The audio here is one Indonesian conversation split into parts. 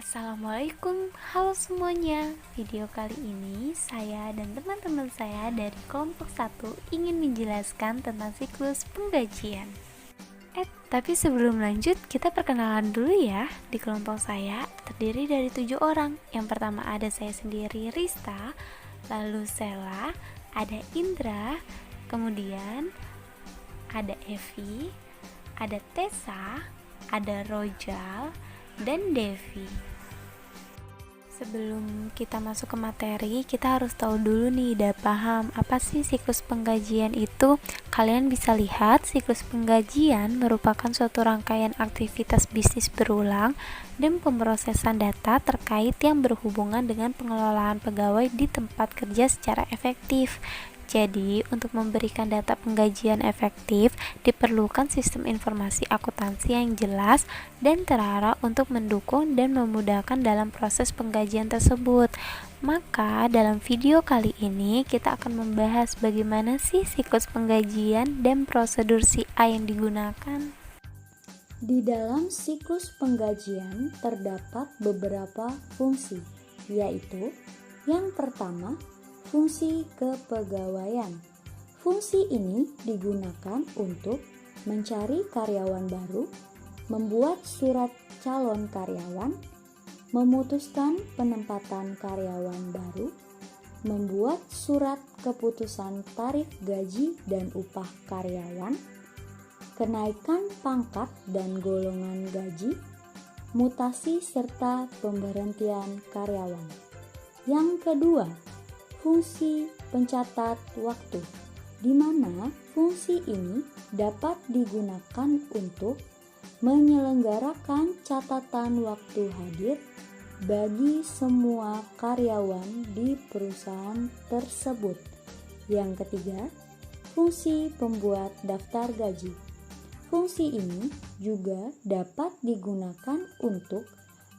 Assalamualaikum, halo semuanya. Video kali ini saya dan teman-teman saya dari kelompok 1 ingin menjelaskan tentang siklus penggajian. Tapi sebelum lanjut, kita perkenalan dulu ya. Di kelompok saya terdiri dari 7 orang. Yang pertama ada saya sendiri, Rista, lalu Sela, ada Indra, kemudian ada Evi, ada Tessa, ada Rojal, dan Devi. Sebelum kita masuk ke materi, kita harus tahu dulu nih, udah paham apa sih siklus penggajian itu? Kalian bisa lihat, siklus penggajian merupakan suatu rangkaian aktivitas bisnis berulang dan pemrosesan data terkait yang berhubungan dengan pengelolaan pegawai di tempat kerja secara efektif. Jadi, untuk memberikan data penggajian efektif, diperlukan sistem informasi akuntansi yang jelas dan terarah untuk mendukung dan memudahkan dalam proses penggajian tersebut. Maka, dalam video kali ini, kita akan membahas bagaimana sih siklus penggajian dan prosedur CA yang digunakan. Di dalam siklus penggajian terdapat beberapa fungsi, yaitu yang pertama, fungsi kepegawaian. Fungsi ini digunakan untuk mencari karyawan baru, membuat surat calon karyawan, memutuskan penempatan karyawan baru, membuat surat keputusan tarif gaji dan upah karyawan, kenaikan pangkat dan golongan gaji, mutasi serta pemberhentian karyawan. Yang kedua, fungsi pencatat waktu, di mana fungsi ini dapat digunakan untuk menyelenggarakan catatan waktu hadir bagi semua karyawan di perusahaan tersebut. Yang ketiga, fungsi pembuat daftar gaji. Fungsi ini juga dapat digunakan untuk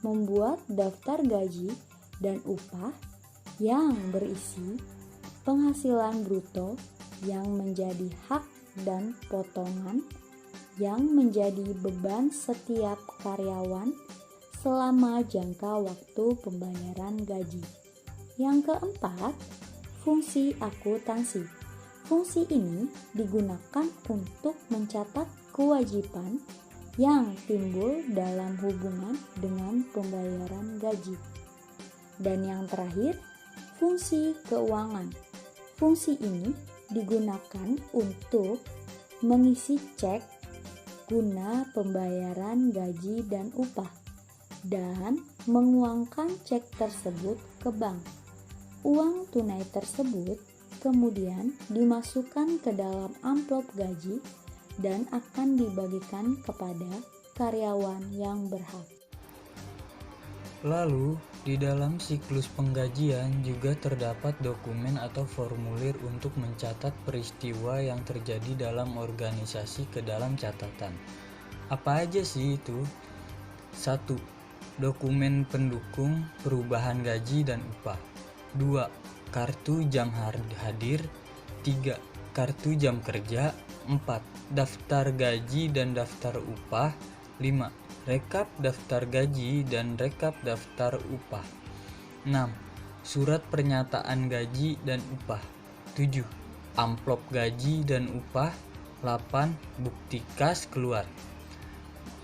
membuat daftar gaji dan upah yang berisi penghasilan bruto yang menjadi hak dan potongan yang menjadi beban setiap karyawan selama jangka waktu pembayaran gaji. Yang keempat, fungsi akuntansi. Fungsi ini digunakan untuk mencatat kewajiban yang timbul dalam hubungan dengan pembayaran gaji. Dan yang terakhir, fungsi keuangan. Fungsi ini digunakan untuk mengisi cek guna pembayaran gaji dan upah dan menguangkan cek tersebut ke bank. Uang tunai tersebut kemudian dimasukkan ke dalam amplop gaji dan akan dibagikan kepada karyawan yang berhak. Lalu, di dalam siklus penggajian juga terdapat dokumen atau formulir untuk mencatat peristiwa yang terjadi dalam organisasi ke dalam catatan. Apa aja sih itu? 1. Dokumen pendukung perubahan gaji dan upah. 2. Kartu jam hadir. 3. Kartu jam kerja. 4. Daftar gaji dan daftar upah. 5. Rekap daftar gaji dan rekap daftar upah. 6. Surat pernyataan gaji dan upah. 7. Amplop gaji dan upah. 8. Bukti kas keluar.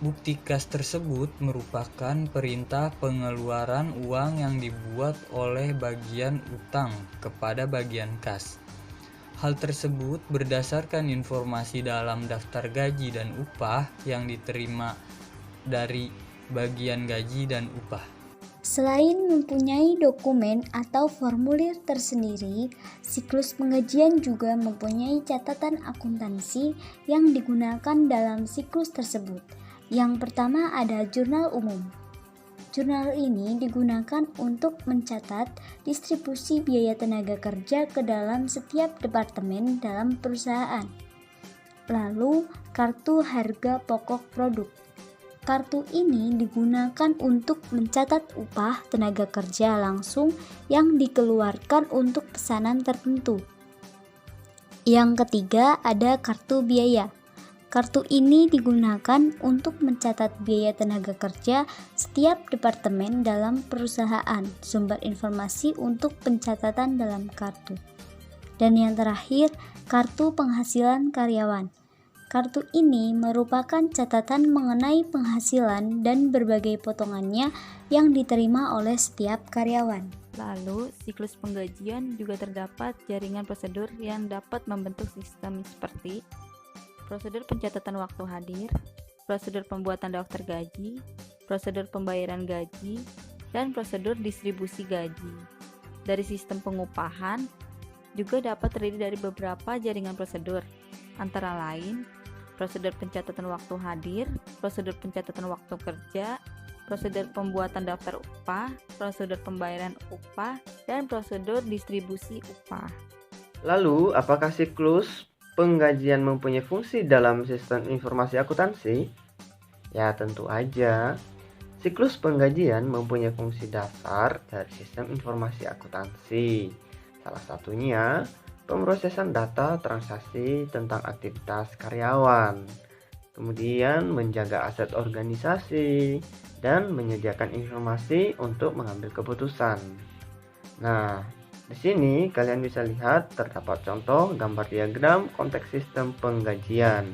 Bukti kas tersebut merupakan perintah pengeluaran uang yang dibuat oleh bagian utang kepada bagian kas. Hal tersebut berdasarkan informasi dalam daftar gaji dan upah yang diterima dari bagian gaji dan upah. Selain mempunyai dokumen atau formulir tersendiri, siklus penggajian juga mempunyai catatan akuntansi yang digunakan dalam siklus tersebut. Yang pertama ada jurnal umum. Jurnal ini digunakan untuk mencatat distribusi biaya tenaga kerja ke dalam setiap departemen dalam perusahaan. Lalu, kartu harga pokok produk. Kartu ini digunakan untuk mencatat upah tenaga kerja langsung yang dikeluarkan untuk pesanan tertentu. Yang ketiga ada kartu biaya. Kartu ini digunakan untuk mencatat biaya tenaga kerja setiap departemen dalam perusahaan, sumber informasi untuk pencatatan dalam kartu. Dan yang terakhir, kartu penghasilan karyawan. Kartu ini merupakan catatan mengenai penghasilan dan berbagai potongannya yang diterima oleh setiap karyawan. Lalu, siklus penggajian juga terdapat jaringan prosedur yang dapat membentuk sistem seperti prosedur pencatatan waktu hadir, prosedur pembuatan daftar gaji, prosedur pembayaran gaji, dan prosedur distribusi gaji. Dari sistem pengupahan juga dapat terdiri dari beberapa jaringan prosedur, antara lain prosedur pencatatan waktu hadir, prosedur pencatatan waktu kerja, prosedur pembuatan daftar upah, prosedur pembayaran upah, dan prosedur distribusi upah. Lalu, apakah siklus penggajian mempunyai fungsi dalam sistem informasi akuntansi? Ya, tentu aja. Siklus penggajian mempunyai fungsi dasar dari sistem informasi akuntansi. Salah satunya, pemrosesan data transaksi tentang aktivitas karyawan. Kemudian, menjaga aset organisasi dan menyediakan informasi untuk mengambil keputusan. Nah, di sini kalian bisa lihat terdapat contoh gambar diagram konteks sistem penggajian.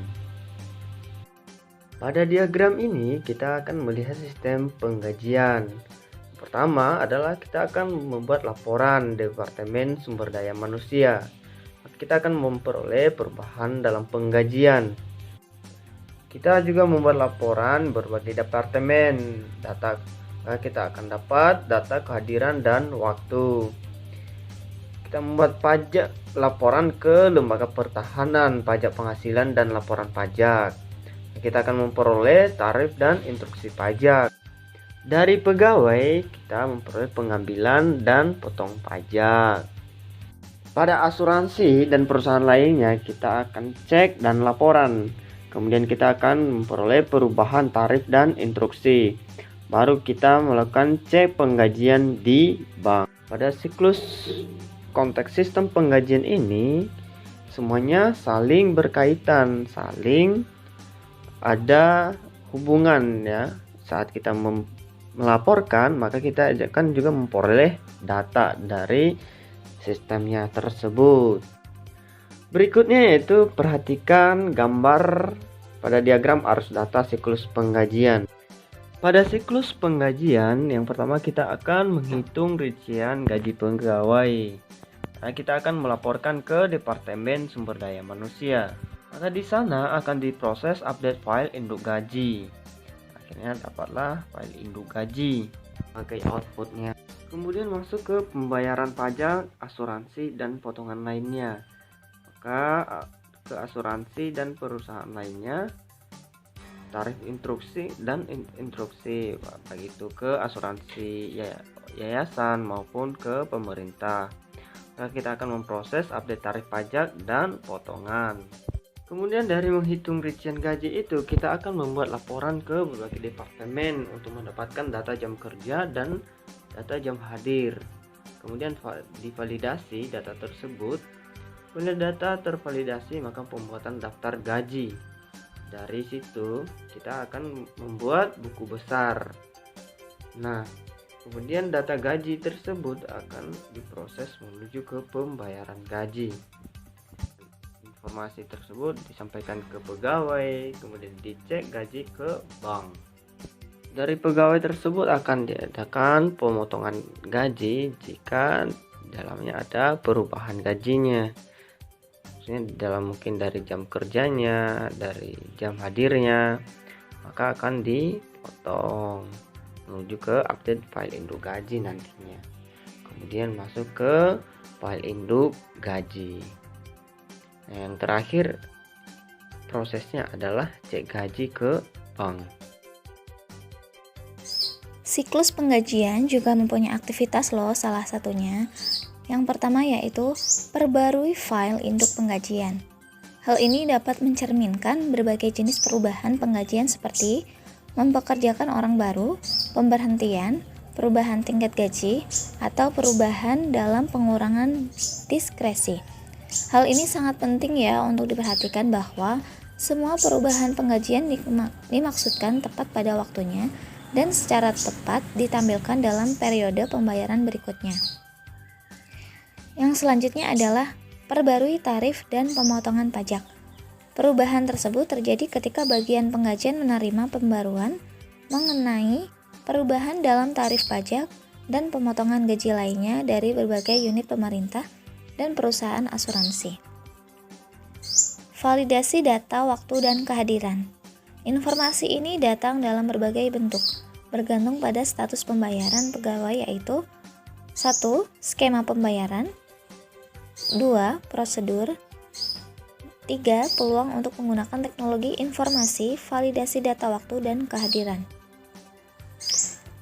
Pada diagram ini kita akan melihat sistem penggajian. Pertama adalah kita akan membuat laporan Departemen Sumber Daya Manusia. Kita akan memperoleh perubahan dalam penggajian. Kita juga membuat laporan berbagai departemen. Kita akan dapat data kehadiran dan waktu. Kita membuat pajak laporan ke lembaga pertahanan, pajak penghasilan dan laporan pajak. Kita akan memperoleh tarif dan instruksi pajak. Dari pegawai kita memperoleh pengambilan dan potong pajak. Pada asuransi dan perusahaan lainnya kita akan cek dan laporan. Kemudian kita akan memperoleh perubahan tarif dan instruksi. Baru kita melakukan cek penggajian di bank. Pada siklus konteks sistem penggajian ini semuanya saling berkaitan, saling ada hubungan ya. Saat kita melaporkan, maka kita akan juga memperoleh data dari sistemnya tersebut. Berikutnya yaitu perhatikan gambar pada diagram arus data siklus penggajian. Pada siklus penggajian, yang pertama kita akan menghitung rincian gaji pegawai. Nah, kita akan melaporkan ke Departemen Sumber Daya Manusia. Maka di sana akan diproses update file induk gaji. Akhirnya dapatlah file induk gaji sebagai outputnya. Kemudian masuk ke pembayaran pajak, asuransi, dan potongan lainnya. Maka ke asuransi dan perusahaan lainnya, tarif instruksi dan instruksi, begitu ke asuransi yayasan maupun ke pemerintah. Maka kita akan memproses update tarif pajak dan potongan. Kemudian dari menghitung rincian gaji itu, kita akan membuat laporan ke berbagai departemen untuk mendapatkan data jam kerja dan data jam hadir. Kemudian divalidasi data tersebut. Bila data tervalidasi, maka pembuatan daftar gaji. Dari situ kita akan membuat buku besar. Nah, kemudian data gaji tersebut akan diproses menuju ke pembayaran gaji. Informasi tersebut disampaikan ke pegawai, kemudian dicek gaji ke bank. Dari pegawai tersebut akan diadakan pemotongan gaji jika dalamnya ada perubahan gajinya. Maksudnya dalam mungkin dari jam kerjanya, dari jam hadirnya, maka akan dipotong menuju ke update file induk gaji nantinya. Kemudian masuk ke file induk gaji. Nah, yang terakhir prosesnya adalah cek gaji ke bank. Siklus penggajian juga mempunyai aktivitas loh, salah satunya. Yang pertama yaitu perbarui file induk penggajian. Hal ini dapat mencerminkan berbagai jenis perubahan penggajian seperti mempekerjakan orang baru, pemberhentian, perubahan tingkat gaji, atau perubahan dalam pengurangan diskresi. Hal ini sangat penting ya untuk diperhatikan bahwa Semua perubahan penggajian dimaksudkan tepat pada waktunya dan secara tepat ditampilkan dalam periode pembayaran berikutnya. Yang selanjutnya adalah perbarui tarif dan pemotongan pajak. Perubahan tersebut terjadi ketika bagian penggajian menerima pembaruan mengenai perubahan dalam tarif pajak dan pemotongan gaji lainnya dari berbagai unit pemerintah dan perusahaan asuransi. Validasi data waktu dan kehadiran. Informasi ini datang dalam berbagai bentuk, bergantung pada status pembayaran pegawai, yaitu 1. Skema pembayaran, 2. Prosedur, 3. Peluang untuk menggunakan teknologi informasi, validasi data waktu dan kehadiran.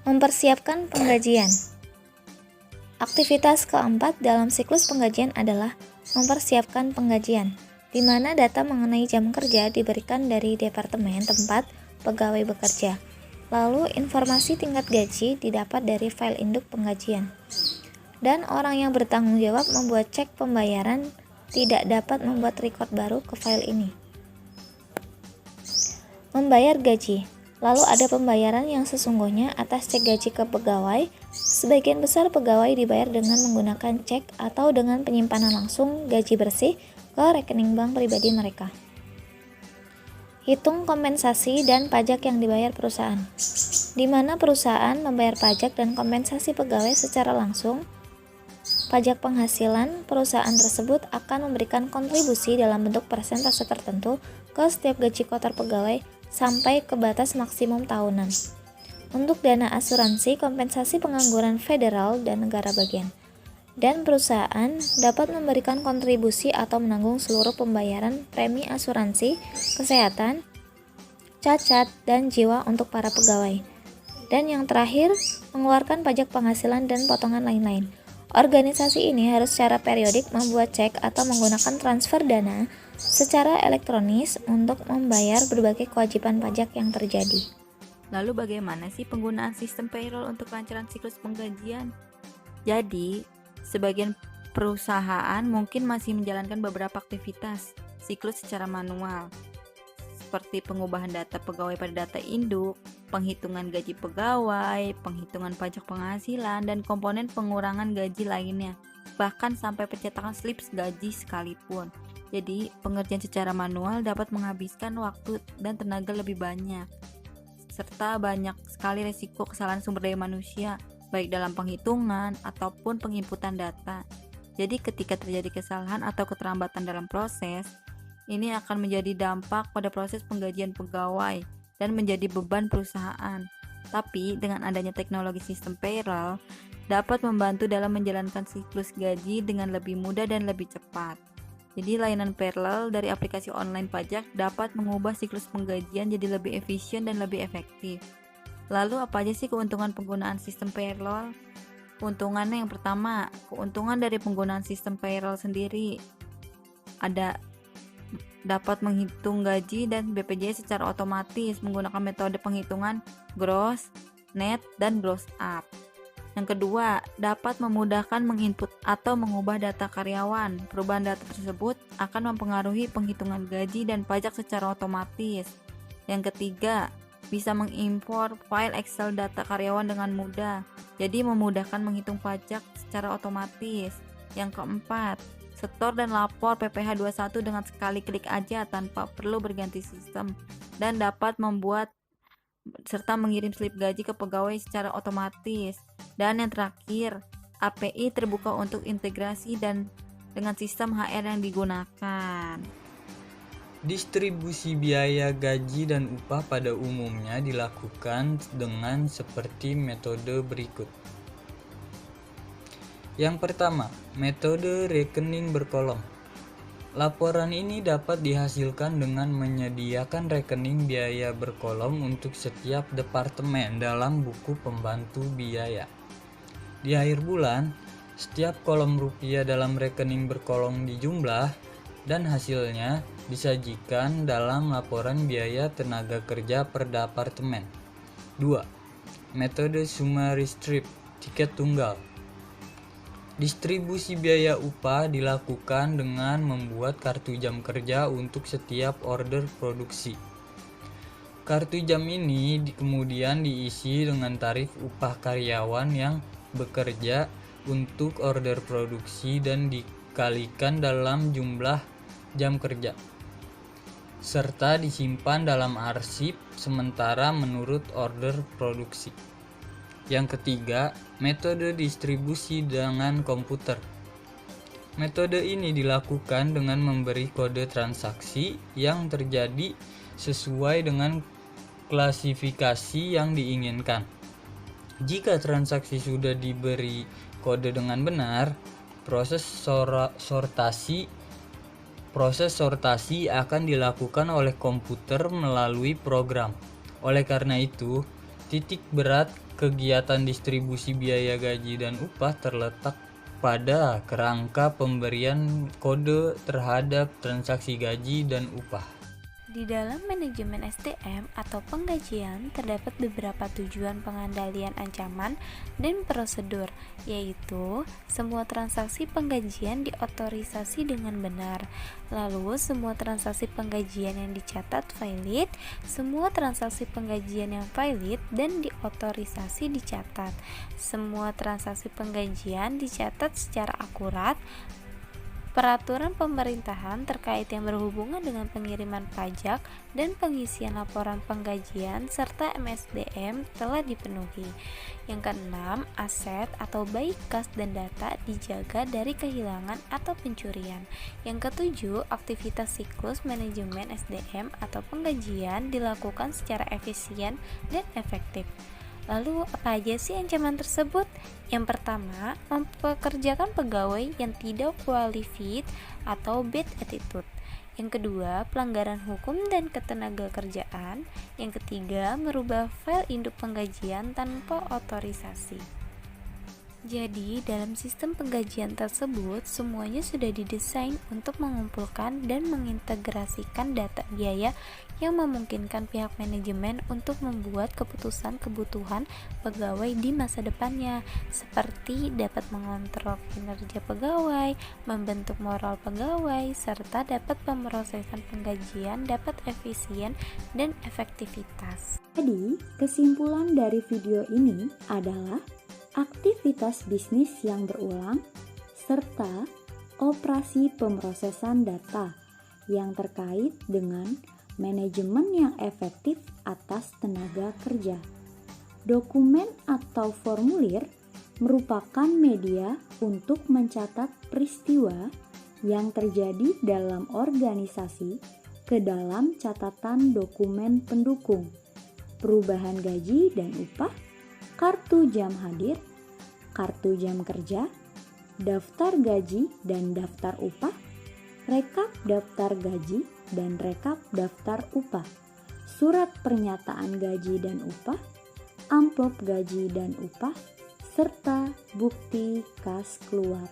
Mempersiapkan penggajian. Aktivitas keempat dalam siklus penggajian adalah mempersiapkan penggajian, di mana data mengenai jam kerja diberikan dari departemen tempat pegawai bekerja. Lalu informasi tingkat gaji didapat dari file induk penggajian. Dan orang yang bertanggung jawab membuat cek pembayaran tidak dapat membuat record baru ke file ini. Membayar gaji. Lalu ada pembayaran yang sesungguhnya atas cek gaji ke pegawai. Sebagian besar pegawai dibayar dengan menggunakan cek atau dengan penyimpanan langsung gaji bersih ke rekening bank pribadi mereka. Hitung kompensasi dan pajak yang dibayar perusahaan, di mana perusahaan membayar pajak dan kompensasi pegawai secara langsung. Pajak penghasilan perusahaan tersebut akan memberikan kontribusi dalam bentuk persentase tertentu ke setiap gaji kotor pegawai sampai ke batas maksimum tahunan. Untuk dana asuransi, kompensasi pengangguran federal dan negara bagian. Dan perusahaan dapat memberikan kontribusi atau menanggung seluruh pembayaran premi asuransi, kesehatan, cacat, dan jiwa untuk para pegawai. Dan yang terakhir, mengeluarkan pajak penghasilan dan potongan lain-lain. Organisasi ini harus secara periodik membuat cek atau menggunakan transfer dana secara elektronis untuk membayar berbagai kewajiban pajak yang terjadi. Lalu bagaimana sih penggunaan sistem payroll untuk kelancaran siklus penggajian? Jadi, sebagian perusahaan mungkin masih menjalankan beberapa aktivitas siklus secara manual, seperti pengubahan data pegawai pada data induk, penghitungan gaji pegawai, penghitungan pajak penghasilan, dan komponen pengurangan gaji lainnya, bahkan sampai pencetakan slip gaji sekalipun. Jadi, pengerjaan secara manual dapat menghabiskan waktu dan tenaga lebih banyak, serta banyak sekali risiko kesalahan sumber daya manusia, baik dalam penghitungan ataupun penginputan data. Jadi ketika terjadi kesalahan atau keterlambatan dalam proses, ini akan menjadi dampak pada proses penggajian pegawai dan menjadi beban perusahaan. Tapi dengan adanya teknologi sistem payroll dapat membantu dalam menjalankan siklus gaji dengan lebih mudah dan lebih cepat. Jadi layanan payroll dari aplikasi online pajak dapat mengubah siklus penggajian jadi lebih efisien dan lebih efektif. Lalu apa aja sih keuntungan penggunaan sistem payroll? Keuntungannya yang pertama, keuntungan dari penggunaan sistem payroll sendiri ada dapat menghitung gaji dan BPJS secara otomatis menggunakan metode penghitungan gross, net, dan gross up. Yang kedua, dapat memudahkan menginput atau mengubah data karyawan. Perubahan data tersebut akan mempengaruhi penghitungan gaji dan pajak secara otomatis. Yang ketiga, bisa mengimpor file Excel data karyawan dengan mudah, jadi memudahkan menghitung pajak secara otomatis. Yang keempat, setor dan lapor PPh 21 dengan sekali klik aja tanpa perlu berganti sistem, dan dapat membuat serta mengirim slip gaji ke pegawai secara otomatis. Dan yang terakhir, API terbuka untuk integrasi dan dengan sistem HR yang digunakan. Distribusi biaya gaji dan upah pada umumnya dilakukan dengan seperti metode berikut. Yang pertama, metode rekening berkolom. Laporan ini dapat dihasilkan dengan menyediakan rekening biaya berkolom untuk setiap departemen dalam buku pembantu biaya. Di akhir bulan, setiap kolom rupiah dalam rekening berkolom dijumlah dan hasilnya disajikan dalam laporan biaya tenaga kerja per departemen. 2. Metode summary strip, tiket tunggal. Distribusi biaya upah dilakukan dengan membuat kartu jam kerja untuk setiap order produksi. Kartu jam ini kemudian diisi dengan tarif upah karyawan yang bekerja untuk order produksi dan dikalikan dalam jumlah jam kerja, serta disimpan dalam arsip sementara menurut order produksi. Yang ketiga, metode distribusi dengan komputer. Metode ini dilakukan dengan memberi kode transaksi yang terjadi sesuai dengan klasifikasi yang diinginkan. Jika transaksi sudah diberi kode dengan benar, proses sortasi akan dilakukan oleh komputer melalui program. Oleh karena itu, titik berat kegiatan distribusi biaya gaji dan upah terletak pada kerangka pemberian kode terhadap transaksi gaji dan upah. Di dalam manajemen SDM atau penggajian terdapat beberapa tujuan pengandalian ancaman dan prosedur, yaitu semua transaksi penggajian diotorisasi dengan benar, lalu semua transaksi penggajian yang dicatat valid, semua transaksi penggajian yang valid dan diotorisasi dicatat, semua transaksi penggajian dicatat secara akurat, peraturan pemerintahan terkait yang berhubungan dengan pengiriman pajak dan pengisian laporan penggajian serta MSDM telah dipenuhi. Yang keenam, aset atau baik kas dan data dijaga dari kehilangan atau pencurian. Yang ketujuh, aktivitas siklus manajemen SDM atau penggajian dilakukan secara efisien dan efektif. Lalu apa aja sih ancaman tersebut? Yang pertama, mempekerjakan pegawai yang tidak qualified atau bad attitude. Yang kedua, pelanggaran hukum dan ketenagakerjaan. Yang ketiga, merubah file induk penggajian tanpa otorisasi. Jadi, dalam sistem penggajian tersebut, semuanya sudah didesain untuk mengumpulkan dan mengintegrasikan data biaya yang memungkinkan pihak manajemen untuk membuat keputusan kebutuhan pegawai di masa depannya, seperti dapat mengontrol kinerja pegawai, membentuk moral pegawai, serta dapat pemrosesan penggajian dapat efisien dan efektivitas. Jadi, kesimpulan dari video ini adalah aktivitas bisnis yang berulang, serta operasi pemrosesan data yang terkait dengan manajemen yang efektif atas tenaga kerja. Dokumen atau formulir merupakan media untuk mencatat peristiwa yang terjadi dalam organisasi ke dalam catatan dokumen pendukung, perubahan gaji dan upah, kartu jam hadir, kartu jam kerja, daftar gaji dan daftar upah, rekap daftar gaji dan rekap daftar upah, surat pernyataan gaji dan upah, amplop gaji dan upah, serta bukti kas keluar.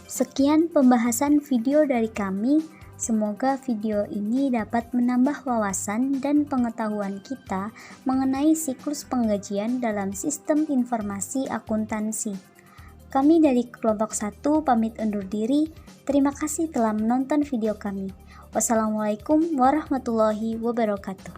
Sekian pembahasan video dari kami. Semoga video ini dapat menambah wawasan dan pengetahuan kita mengenai siklus penggajian dalam sistem informasi akuntansi. Kami dari kelompok 1 pamit undur diri. Terima kasih telah menonton video kami. Wassalamualaikum warahmatullahi wabarakatuh.